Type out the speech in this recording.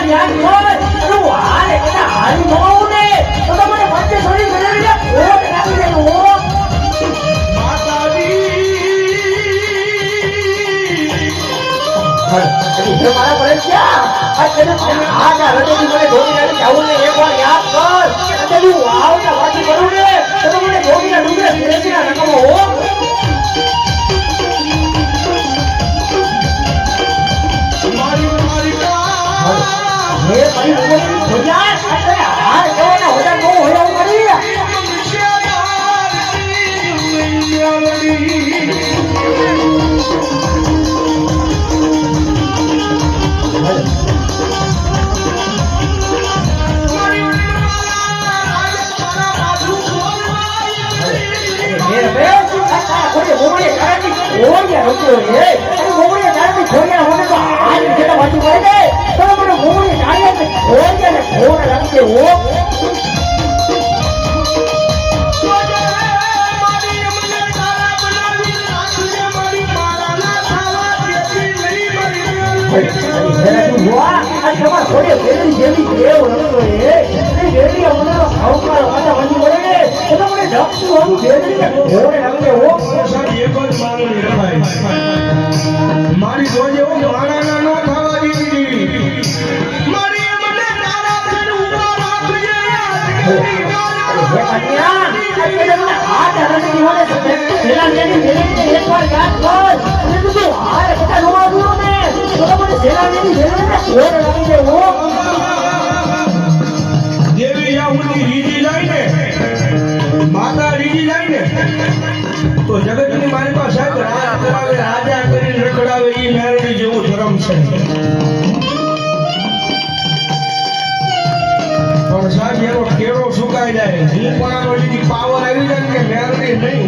માં યાદ કર તું હારે કદા હારી ન આવું ને તો તમને વચ્ચે થોડી ગળેલી ઓટ નાખી દેવું હો મારા પડે ક્યાં આ રડેલી મને ધોની નાખી જાવું ને એક વાર યાદ કર તું આવતા વાતી કરું ને તો મને ધોનીના ડુંગરે ફેરવીના રકમો હો ये बड़ी बड़ी दुनिया अरे हार कौन होता को होया करी ये बे कोई मोड़े कराती और क्या रुको ये मोड़े कराती छोड़िया होने तो आज जेटा बाजू पड़े तो મને મોડી કાઢે છે ને ઘોર લાગે હો મારી અમને તારા બનાવી રાખજે મારી મારાના થાવા જેવી નહીં મરી તું વાહ આ તમાર થોડે વેલી જેવી દેવ રમતો એ વેલી અમને આવકાર વાતા વંજી પડે તો મને ડબતું આવું વેલી ઘોર લાગે હો સાહેબ એક જ મારો ની રખાય મારી જોજે હો મારાના નો થાવા દીધી મારી મને તારા પર ઉભા રાખજે હે કન્યા આજે મને હાથ હરણી હોને તો પેલા જેની જેની એકવાર યાદ કર અને તું હાર કટા નો આવ્યો ને તો મને પેલા જેની જેની ઓર લાગી દે હો દેવી યાઉની રીજી જાય ને માતા રીજી જાય ને તો જગતની મારી પાસે રાજ કરાવે રાજા કરીને રખડાવે ઈ મેરડી જેવું ધર્મ છે પણ સાહેબ એનો કેળો સુકાઈ જાય જીપણાનો લીધી પાવર આવી જાય કે મેરડી નહીં